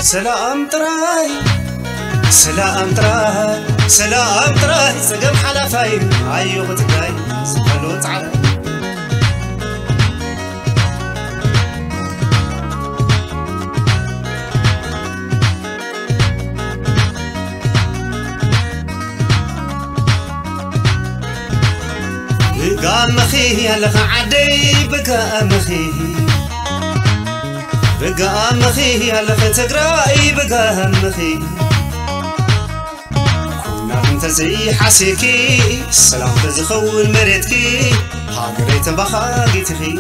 سلام تراي سلام تراي سلام تراي سقم حلفاي عيو بتقاي سقلو تعالى بقى مخي هلخ عدي بقى مخي بقى مخي هلخ تقرأي بقى مخي كنا انت زي حسيكي السلام تزخول مريتكي هاقري تبخاقي تخي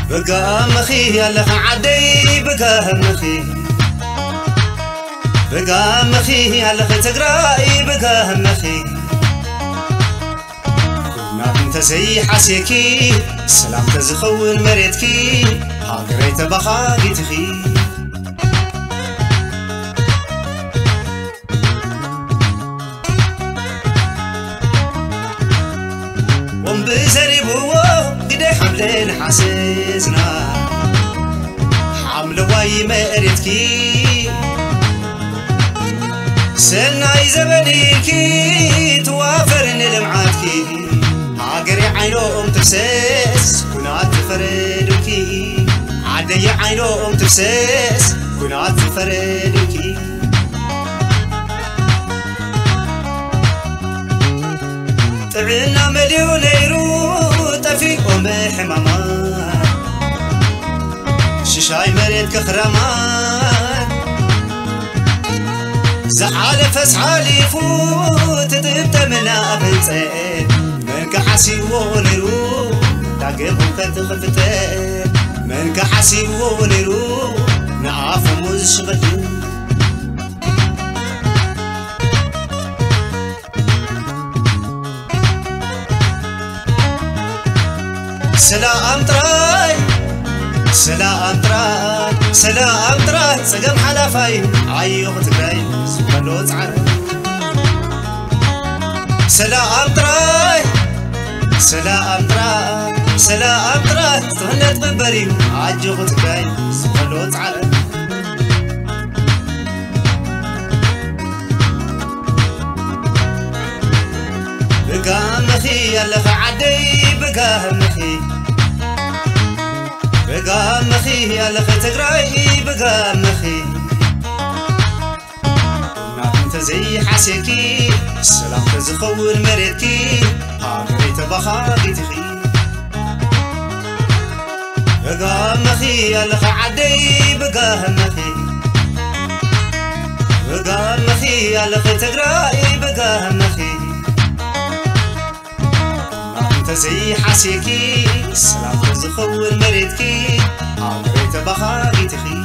بقى مخي هلخ عدي بقى مخي بقى مخي هلخ تقرأي بقى مخي انت زي حسيكي السلام تزخول مريتكي هاقري تبخاقي تخي ومبزري بوو قدي حملين حسيسنا حمل واي مريتكي سناي زبنيكي توافرن لمعاتكي عقري عينو تفسس كنات تفردوكي عدي عينو تفسس كنات تفردوكي طعنا مليون يرو طفي حمامان ششاي مريت كخرمان زعال فسحالي فوت تبت منا بنصير حسيبو نيرو داقمهم كتخفتين منك حسيبو نيرو نعاف موز شغل سلام تراي سلام تراي سلام تراي سقم حلفاي عيو تقراي سبحانه تعالى سلام تراي سلام تراي سلام تراي تهنت ببري عجو تقاي سبحانه تعالى بقى مخي يلف عدي بقى مخي بقى مخي يلف تقراي بقى مخي انت زي حسيكي السلام تزخول مريتكي هاقري تبخاقي تخي بقى مخي يلخ عدي بقى مخي بقى مخي يلخ تقرأي بقى مخي انت زي حسيكي السلام تزخول مريتكي هاقري تبخاقي تخي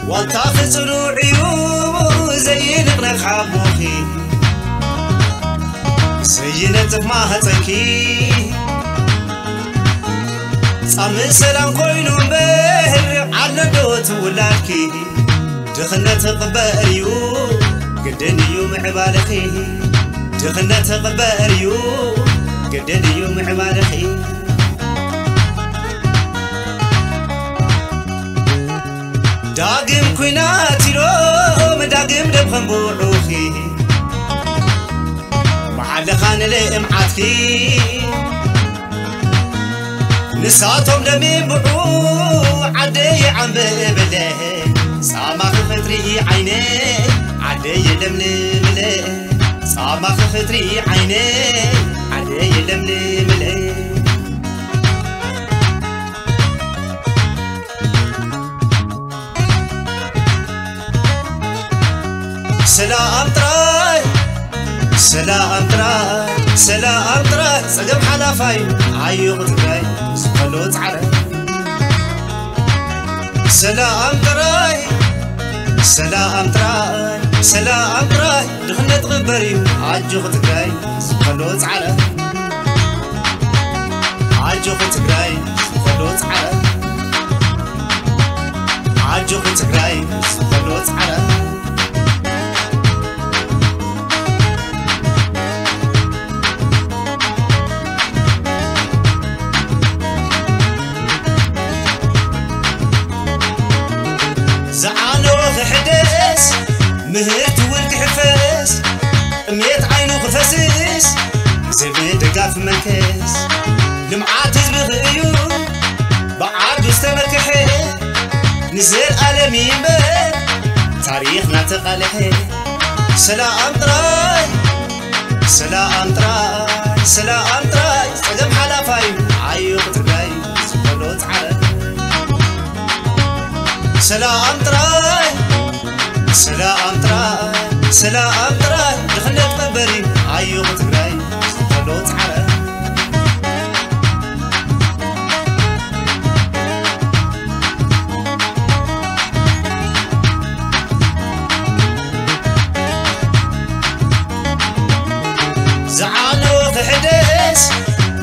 وطاف صروعيو زي نقنق حبوخي زي نتف ما هتنكي صام سلام كوينو مبهر عنا دوت ولادكي دخلنا تقباريو قدنيو معبالخي دخلنا تقباريو قدنيو معبالخي داقم كويناتي لوم داقم دبخن بوعوخي محل خان لإمعاتكي نساتهم دمين بوعو عدي عم ببله سامخ فتري عيني عدي دم لمله سامخ فتري عيني عدي دم لمله سلام تراي سلام تراي سلام تراي سقم حلفاي عيو تقاي سبحانه تعالى سلام تراي سلام تراي سلام تراي دخلنا تغبري عجو تقاي سبحانه تعالى عجو تقاي سبحانه تعالى عجو تقاي سبحانه تعالى طميت عينو خفسس زي دقاف منكس لمعات حزب خيو بعد واستمكحي نزل عالمي بر تاريخنا تقالحي سلام طراي سلام طراي سلام طراي صدم حلافاي عيو ترقاي سبلو تعال سلام طراي سلام طراي سلام طراي دخلت قبري عيو ترقاي سبلو تعال زعانو فحدس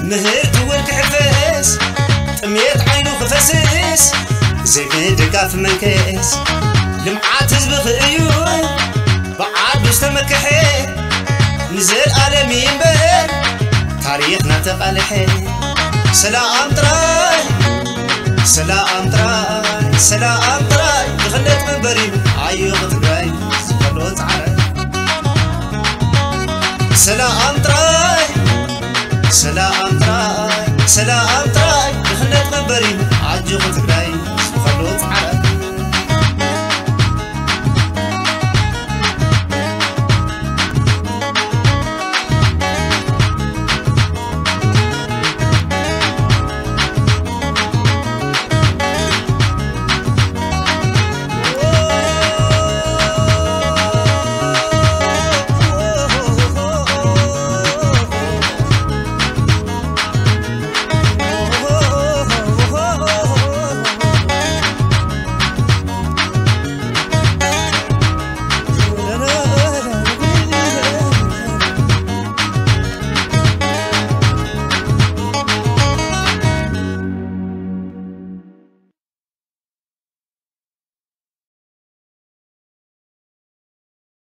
مهرت والكحفس طميت عينو خفسس زي دقاف منكس لمعات حزب خيو بعد واستمكحي نزل عالمي بر تاريخنا تقالحي سلام طراي سلام طراي سلام طراي دخلت منبري عيو ترقاي سبلو تعال سلام طراي سلام طراي سلام طراي دخلت منبري عجو ترقاي